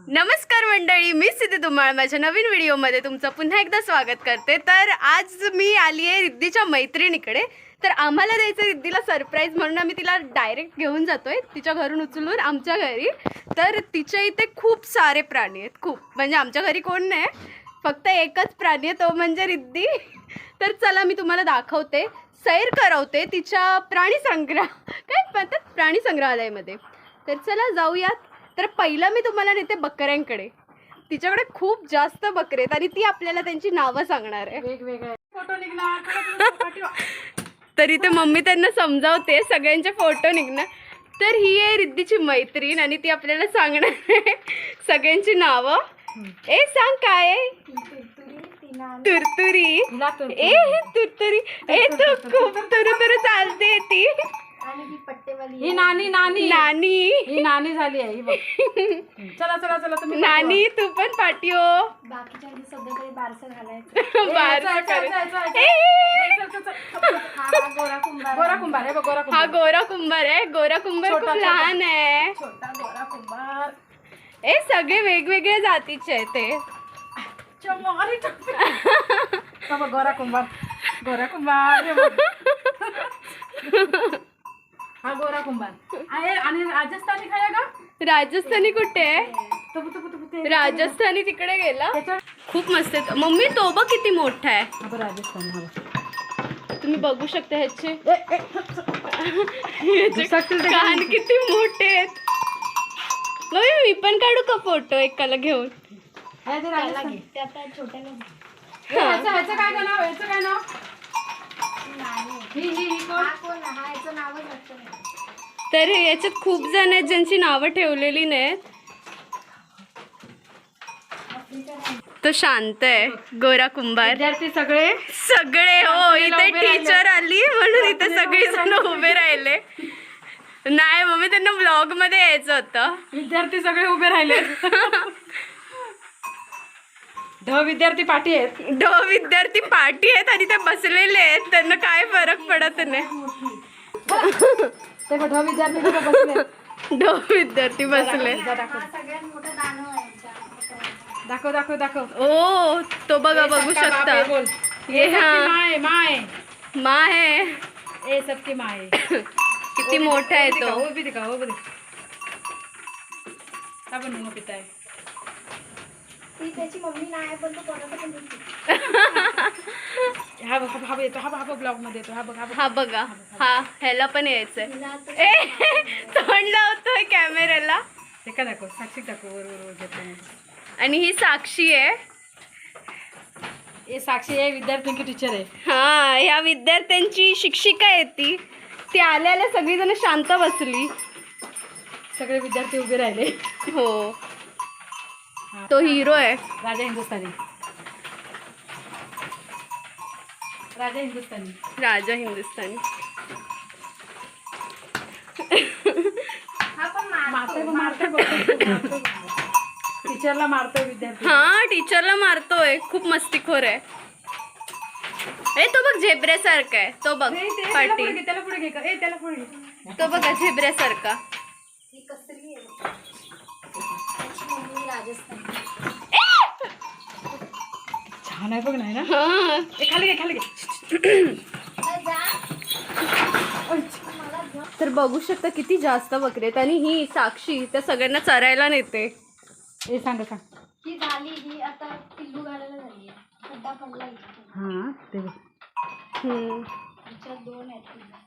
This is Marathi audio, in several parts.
नमस्कार मंडळी, मी सिद्धी धुमाळ माझ्या नवीन व्हिडिओमध्ये तुमचं पुन्हा एकदा स्वागत करते। तर आज मी आली आहे रिद्धीच्या मैत्रिणीकडे। तर आम्हाला द्यायचं रिद्धीला सरप्राईज म्हणून आम्ही तिला डायरेक्ट घेऊन जातोय तिच्या घरून उचलून आमच्या घरी। तर तिच्या इथे खूप सारे प्राणी आहेत, खूप म्हणजे आमच्या घरी कोण नाही, फक्त एकच प्राणी आहे, तो म्हणजे रिद्धी। तर चला मी तुम्हाला दाखवते, सैर करवते तिच्या प्राणी संग्रहालयामध्ये। तर चला जाऊयात। तर पहिला मी तुम्हाला नेते बकऱ्यांकडे। तिच्याकडे खूप जास्त बकरे आहेत आणि ती आपल्याला त्यांची नावं सांगणार आहे। वेगवेगळे फोटो निघणार। तर इथे मम्मी त्यांना समजावते, सगळ्यांचे फोटो निघणार। तर ही आहे रिद्धीची मैत्रीण आणि ती आपल्याला सांगणार आहे सगळ्यांची नावं। ए सांग काय आहे? तुरतुरी। ए तुरतुरी, ए तू खूप तुरतुरी चालते ती। ही नानी नानी नानी, ही नानी झाली आहे ही बघ। चला चला चला तुम्ही नानी तू पण पाठी हो। बाकीच्या सध्या तरी बारसं घालायचं। गोरा कुंभार आहे बघ, गोरा हा कुंभार, गोरा कुंभार आहे। गोरा कुंभार खूप लहान आहे। छोटा गोरा कुंभार। ए सगळे वेगवेगळ्या जातीचे आहे ते। गोरा कुंभार, गोरा कुंभार हे बघ। हा गोरा कुंभार आहे। आणि राजस्थानी काय आहे का? राजस्थानी कुठे आहे? ते राजस्थानी तिकडे गेला। त्याच्या खूप मस्त आहे मम्मी, तो बघ किती मोठा आहे। हा बघ राजस्थानी, हा बघ। तुम्ही बघू शकता ह्याचे दुसरं कान किती मोठे आहेत। मम्मी मी पण काढू का फोटो एकाला घेऊन? हे ते राजस्थानी। त्यात छोट्याला ह्याचं काय नाव? ह्याचं काय नाव? ही कोण? कोण हा याचं नावच लक्षात नाही। तर याच्यात खूप जण आहेत ज्यांची नावं ठेवलेली नाहीत। तो शांत आहे गोरा कुंभार। विद्यार्थी सगळे सगळे हो, इथे उभे टीचर आली म्हणून इथे सगळे जण उभे राहिले। नाही मम्मी, त्यांना ब्लॉग मध्ये यायचं होतं। विद्यार्थी सगळे उभे राहिले। विद्यार्थी पाठी आहेत। विद्यार्थी पाठी आहेत आणि ते बसलेले आहेत, त्यांना काय फरक पडत नाही। ते विद्यार्थी बसले। विद्यार्थी बसले। सगळ्यात मोठं दानव आहे दाखव दाखव दाखव। ओ तो बघा, बघू शकता। ये हा माय माय माँ है। ए सबकी माय। किती मोठा आहे तो। वो भी दिखा, वो भी दिखा। का बनवून पिता है? ती त्याची मम्मी नाही पण तो कोणाचा पण दिसतो। हा बघ, हा येतो, हा ब्लॉग मध्ये येतो, हा बघ, हा बघा, हा ह्याला पण यायचंय। तोंड लावतोय कॅमेऱ्याला। ते का दाखव, साक्षी दाखव, वर घेतलं। आणि ही साक्षी आहे। ये साक्षी आहे, विद्यार्थ्यांची टीचर आहे। हा, ह्या विद्यार्थ्यांची शिक्षिका आहे ती आल्याला सगळीजण शांत बसली। सगळे विद्यार्थी उभे राहिले। हो, तो हिरो आहे। राजा हिंदुस्तानी, राजा हिंदुस्तानी, राजा हिंदुस्तानी। हा पण मारतोय टीचरला मारतोय विद्यार्थी। हा, टीचरला मारतोय, खूप मस्तीखोर आहे। ए तो बघ झेब्रेसारखा आहे, तो बघ पाटी, त्याला पुढे घे, ए त्याला पुढे घे। तो बघा झेब्रेसारखा। ही कसरी आहे त्याची मम्मी राजस्थानी। छान आहे बघ, नाही ना? हा, ए खाली घे, खाली घे। तर बघू शकता किती जास्त बकरे आहेत। आणि ही साक्षी त्या सगळ्यांना चरायला नेते। ए सांग सांग। ही झाली, ही आता पिल्लू घालायला झाली आहे। खड्डा पडला इथे। हा ते बघ। त्याच्यात दोन आहेत पिल्लू।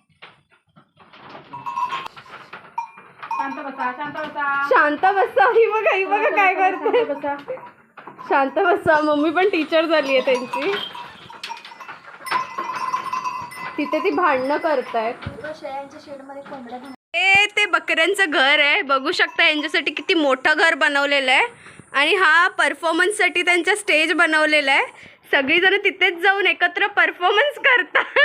शांत बसा, शांत बसा, शांत बसा। ही बघा काय करते। बसा। शांत बसा। मम्मी पण टीचर झाली आहे त्यांची। तिथे ती भांडणं करतायत। पूर्ण शेळ्यांच्या शेडमध्ये कोंबड्या घाल. ते बकऱ्यांचं घर आहे, बघू शकता। यांच्यासाठी किती मोठं घर बनवलेलं आहे आणि हा परफॉर्मन्ससाठी त्यांचा स्टेज बनवलेला आहे। सगळीजण तिथेच जाऊन एकत्र परफॉर्मन्स करतात।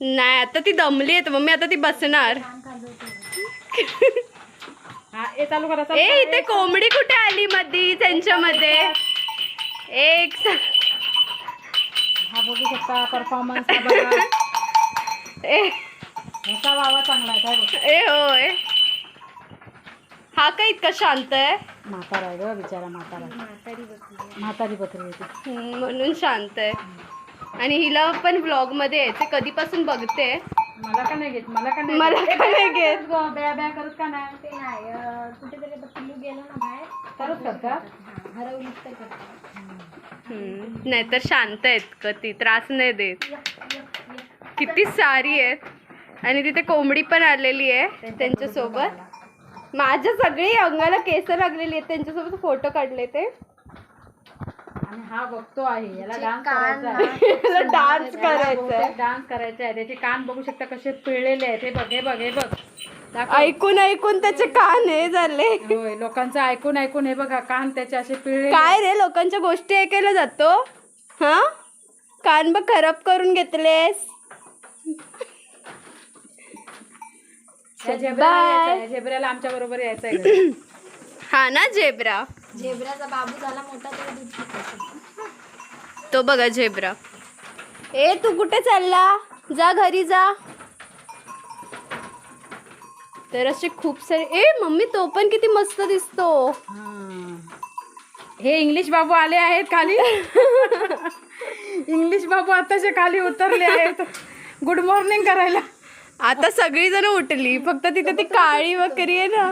नाही, आता ती दमली आहे मम्मी, आता ती बसणार। हा ए चालू करा। ए इथे कोंबडी कुठे आली मधी त्यांच्यामध्ये? एक हा बघू शकता परफॉर्मन्स, हा बघा। ए ह्याचा वावा चांगला आहे काय बघ. ए होय, हा काय इतका शांत आहे? म्हातारा आहे ग बिचारा, म्हातारा. म्हातारी बकरी आहे ती. म्हणून शांत आहे. आणि हिला पण ब्लॉग मध्ये यायचे, कधीपासून बघते. मला का नाही घेत, मला का नाही मला का नाही घेत? बॅ बॅ करत का नाही? ते नाही कुठेतरी आता पिल्लू गेलं ना बाहेर करत करतात. हरवलीच तर करतात. नाहीतर शांत आहेत कधी, त्रास नाही देत. किती सारी आहेत. आणि तिथे कोंबडी पण आलेली आहे त्यांच्यासोबत. माझ्या सगळी अंगाला केस लागलेली आहेत, त्यांच्यासोबत फोटो काढले ते. आणि हा बघतो आहे, याला डान्स करायचा आहे. याला डान्स करायचा आहे. डान्स करायचा आहे. त्याचे कान बघू शकता कसे पिळलेले आहेत. हे बघ हे बघ हे बघ. दाखव. ऐकून ऐकून त्याचे कान हे झाले. होय, लोकांचं ऐकून ऐकून हे बघा कान त्याचे असे पिळले. काय रे, लोकांच्या गोष्टी ऐकायला जातो हा? कान बघ खराब करून घेतलेस. झेब्राला आमच्या बरोबर यायचं आहे. हा ना झेब्रा, झेब्राचा बाबू झाला मोठा तरी दूध पितो. तो बघा झेब्रा. ए तू कुठे चालला, जा घरी जा. तर असे खूप सारे. ए मम्मी तो पण किती मस्त दिसतो. हे इंग्लिश बाबू आले आहेत खाली. इंग्लिश बाबू आताचे खाली उतरले आहेत गुड मॉर्निंग करायला. आता सगळी जण उठली, फक्त तिथे ती काळी बकरी आहे ना.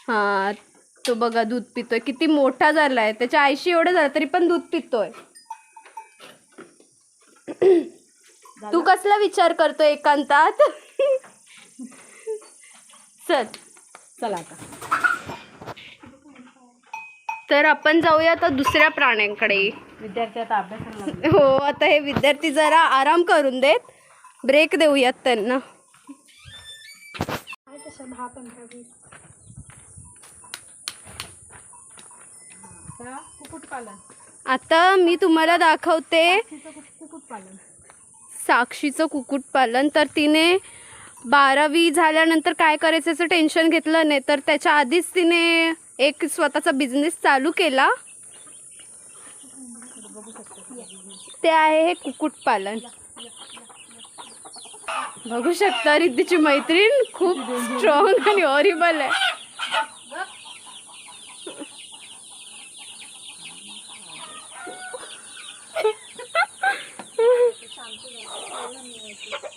हा तो बघा दूध पितोय, किती मोठा झालाय. त्याच्या आईशी एवढं झालं तरी पण दूध पितोय. तू कसला विचार करतोय एकांतात? चल चला आता. तर आपण जाऊया आता दुसऱ्या प्राण्यांकडे. विद्यार्थी आता अभ्यासाला लागले. हो, आता हे विद्यार्थी जरा आराम करून देत, ब्रेक देऊयात त्यांना. कुक्कुटपालन. आता मी तुम्हाला दाखवते कुक्कुटपालन. साक्षीचं कुक्कुटपालन. तर तिने 12वी झाल्यानंतर काय करायचं याचं टेन्शन घेतलं नाही, तर त्याच्या आधीच तिने एक स्वतःचा बिझनेस चालू केला. ते आहे हे कुक्कुटपालन. बघू शकता रिद्धीची मैत्रीण खूप स्ट्रॉंग आणि हॉरिबल आहे.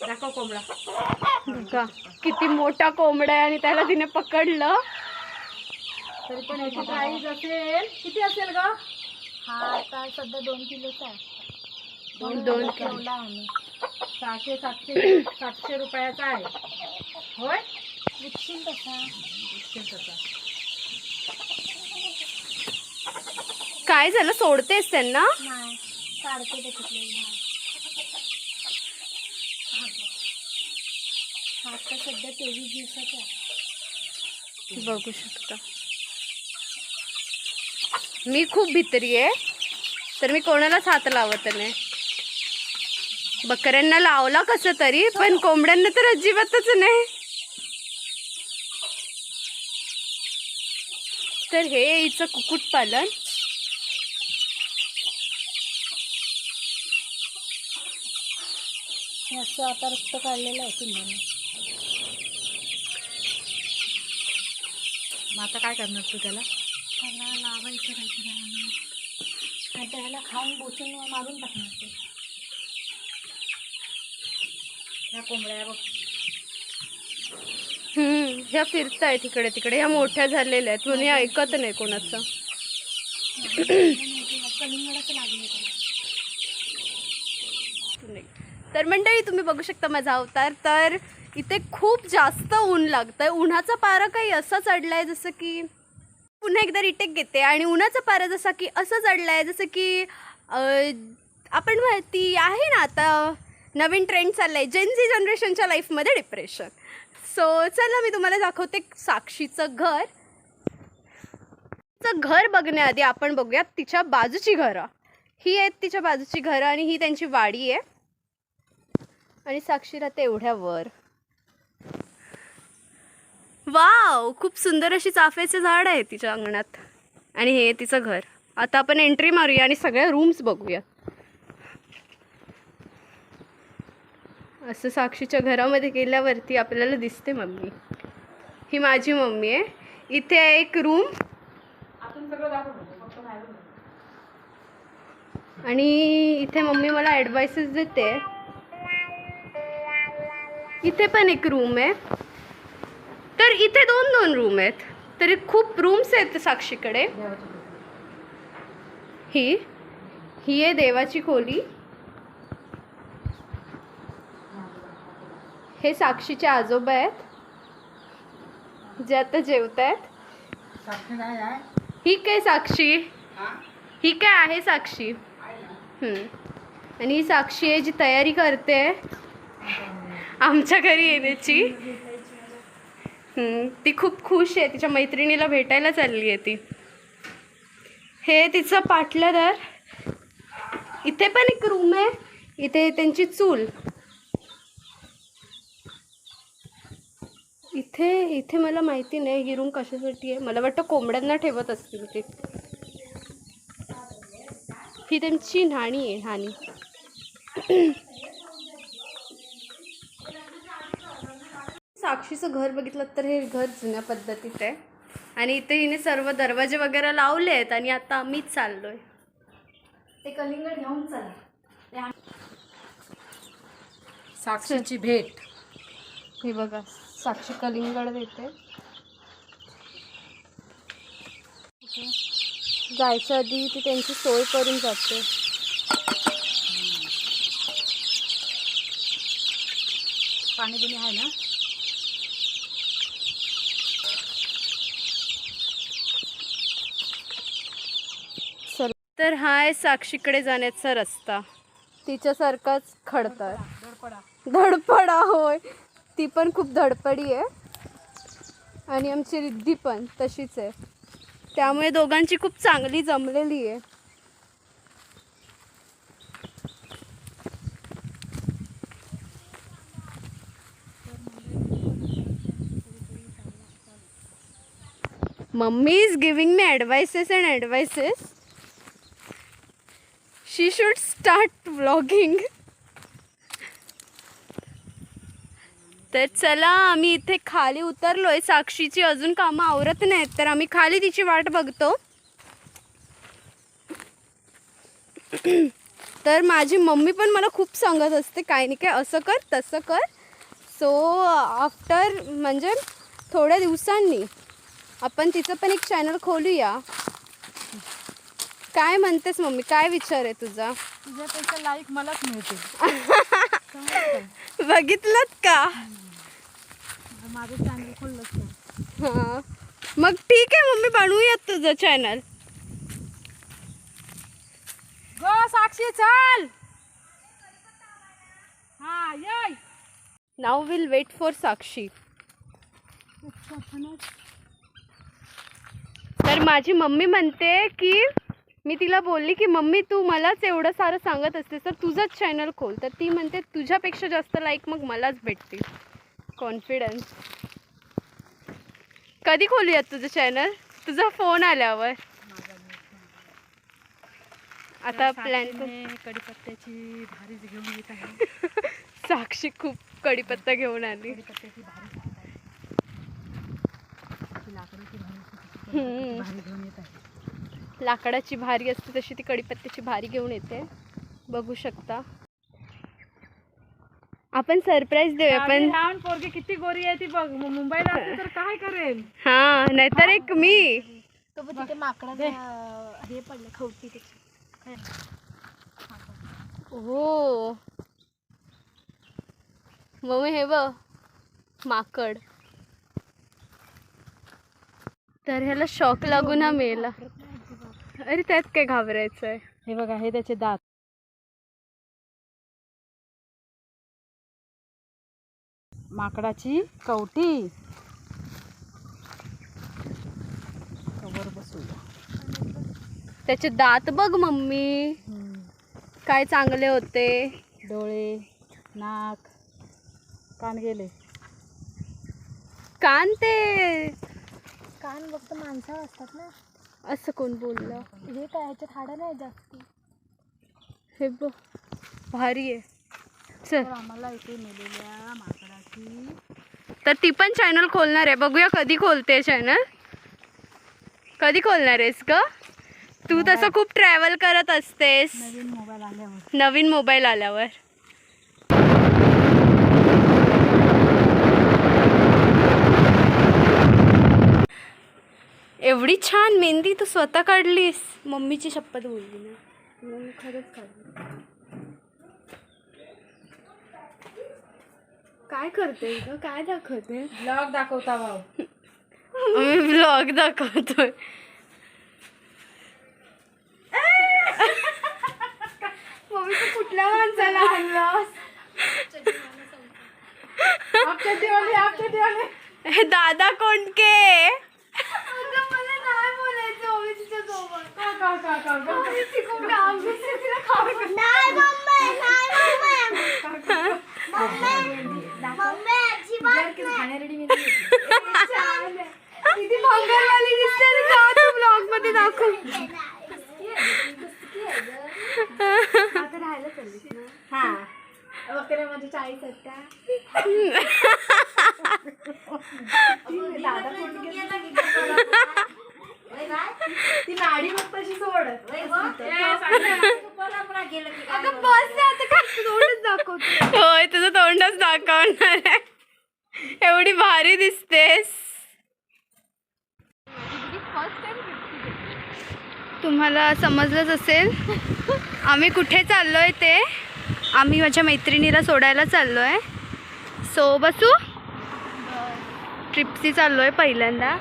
दाखव कोंबडा. बघा किती मोठा कोंबडा आहे आणि त्याला तिने पकडलं. तरी पण याची प्राईस असेल किती असेल ग? हा आता सध्या 2 किलोचा आहे. दोन ठेवला आम्ही 600-700 रुपयाचा आहे. होय विकशील तसा. काय झालं, सोडतेस त्यांना? नाही काढते त्याच्यातले भाग. हा आता सध्या 23 दिवसाचा आहे. बघू शकता मी खूप भित्री आहे, तर मी कोणालाच हात लावत नाही. बकऱ्यांना लावला कसं तरी, पण कोंबड्यांना तर अजिबातच नाही. तर हे हिचं कुक्कुटपालन. याचं आता रक्त काढलेलं आहे पिल्लाने. मग आता काय करणार तू त्याला? त्याला लावायचं काहीतरी आणि त्याला खाऊन बोचून मारून टाकणार ते. ह्या कोंबड्या बघ. ह्या फिरताय तिकडे तिकडे, ह्या मोठ्या झालेल्या आहेत, कोणी ऐकत नाही कोणाचं. कलिंगडाचं लागले त्याला. तर मंडळी तुम्ही बघू शकता माझा अवतार. तर इथे खूप जास्त ऊन लागतंय. उन्हाचा पारा काही असा चढलाय जसं की, पुन्हा एकदा रिटेक घेते, आणि उन्हाचा पारा जसा की असं चढलाय जसं की आपण ती आहे ना आता नवीन ट्रेंड चाललाय जेनझी जनरेशनच्या लाईफमध्ये डिप्रेशन. सो चला मी तुम्हाला दाखवते साक्षीचं घर. तिचं घर बघण्याआधी आपण बघूयात तिच्या बाजूची घरं. ही आहेत तिच्या बाजूची घरं आणि ही त्यांची वाडी आहे. आणि साक्षी राहते एवढ्या वर. वाव, खूप सुंदर अशी चाफ्याचे झाड आहे तिच्या अंगणात. आणि हे तिचं घर. आता आपण एंट्री मारूया आणि सगळ्या रूम्स बघूया. असं साक्षीच्या घरामध्ये गेल्यावरती आपल्याला दिसते मम्मी. ही माझी मम्मी आहे. इथे आहे एक रूम आतून सगळं दाखवतो फक्त बाहेरून नाही. आणि इथे मम्मी मला ॲडवाइसेस देते. इथे पण एक रूम आहे. तर इथे 2-2 रूम आहेत. तरी खूप रूम्स आहेत साक्षीकडे. देवाची कृपा. ही आहे देवाची खोली. हे साक्षीचे आजोबा आहेत जे आता जेवत आहेत. साक्षी काय आहे? ही काय साक्षी? ही काय आहे साक्षी? आणि ही साक्षी आहे जी तयारी करते आमच्या घरी येण्याची. ती खूप खुश आहे. तिच्या मैत्रिणीला भेटायला चालली आहे ती. हे तिचं पाटलं. इथे पण एक रूम आहे. इथे त्यांची चूल. इथे मला माहिती नाही ही रूम कशासाठी आहे. मला वाटतं कोंबड्यांना ठेवत असतील ते. ही त्यांची न्हाणी आहे. न्हाणी. साक्षीचं घर बघितलं तर हे घर जुन्या पद्धतीत आहे. आणि इथे हिने सर्व दरवाजे वगैरे लावले आहेत. आणि आता आम्हीच चाललोय. ते कलिंगड घेऊन चला. साक्षीची भेट. हे बघा साक्षी कलिंगड देते. जायच्या आधी ती त्यांची सोय करून जाते. पाणी बिणी आहे ना? तर हा आहे साक्षीकडे जाण्याचा रस्ता. तिच्यासारखाच खडतर. धडपडा. होय, ती पण खूप धडपडी आहे. आणि आमची रिद्धी पण तशीच आहे. त्यामुळे दोघांची खूप चांगली जमलेली आहे. Mummy is giving me advices and advices. She should start vlogging. तर चला आम्ही इथे खाली उतरलोय. साक्षीची अजून कामं आवरत नाहीत तर आम्ही खाली तिची वाट बघतो. तर माझी मम्मी पण मला खूप सांगत असते काय नाही काय असं कर तसं कर. सो आफ्टर म्हणजे थोड्या दिवसांनी आपण तिचं पण एक चॅनल खोलूया. काय म्हणतेस मम्मी? काय विचार आहे तुझा? तुझ्यापेक्षा लाईक मलाच मिळते. बघितलंत का? माझं चॅनल खोललं. हां मग ठीक आहे मम्मी, बनवूयात तुझं चॅनल. गो साक्षी चल. हा ये. नाव विल वेट फॉर साक्षी. तर माझी मम्मी म्हणते की मी तिला बोलली की मम्मी तू मलाच एवढं सारं सांगत असतेस तर तुझंच चॅनल खोल. तर ती म्हणते तुझ्यापेक्षा जास्त लाईक मग मलाच भेटतील. कॉन्फिडन्स. कधी खोलूयात तुझं चॅनल? तुझा फोन आल्यावर. आता प्लॅन कढीपत्त्याची भारीच घेऊन येत आहे. साक्षी खूप कढीपत्ता घेऊन आली. कढीपत्त्याची भारी लाकडाची भारी घेऊन येत आहे. लाकडाची भारी असते तशी ती कढीपत्त्याची भारी घेऊन येते. बघू शकता. आपण सरप्राईज देऊया. पण लहान पोरगी किती गोरी आहे ती बघ. मुंबईला असते तर काय करेल. हा नाहीतर एक मी. तो पण तिथे माकडा हे पडलं खवटी त्याची. हो मम्मी हे बघ माकड. तर ह्याला शॉक लागून हा मेला. अरे त्यात काय घाबरायचं आहे. हे बघा हे त्याचे दात. माकडाची कवटी. कवर बसूया. त्याचे दात बघ मम्मी काय चांगले होते. डोळे, नाक, कान गेले. कान ते कान फक्त माणसावर असतात ना. असं कोण बोललं? हे काय ह्याच्यात हाडं नाही जास्ती. हे बघ भारी आहे. चल. तर आम्हाला इथे मेलेल्या माकडाची तर ती पण चॅनल खोलणार आहे. बघूया कधी खोलते चॅनल. कधी खोलणार आहेस ग? तू तसं खूप ट्रॅव्हल करत असतेस नवीन मोबाईल आल्यावर. नवीन मोबाईल आल्यावर. एवढी छान मेहंदी तू स्वतः काढलीस. मम्मीची शपथ बोलली ना. मग खरंच काढली. काय करते ग? काय दाखवते? ब्लॉग दाखवता भाऊ. मी ब्लॉग दाखवतोय. मम्मी तू कुठल्या माणसाला आणलास? हे दादा कोंडके. मला नाही बोलायचं मम्मी तिच्यासोबत. ती खूप लांब दिसते, तिला खाऊ दे. किती भंगारवाली दिसते रे. का तू ब्लॉग मध्ये दाखव. आता राहायला चाललीस ना. माझी 40 आहेत का? ती नाडी बघ तशी सोड. अगं बस ना आता. काय तोंडच दाखवतो. होय तुझं तोंडच दाखवणार आहे. एवढी भारी दिसतेस. तुम्हाला समजलंच असेल आम्ही कुठे चाललोय ते. आम्ही माझ्या मैत्रिणीला सोडायला चाललोय. सो बसू. ट्रिपसी चाललोय पहिल्यांदा.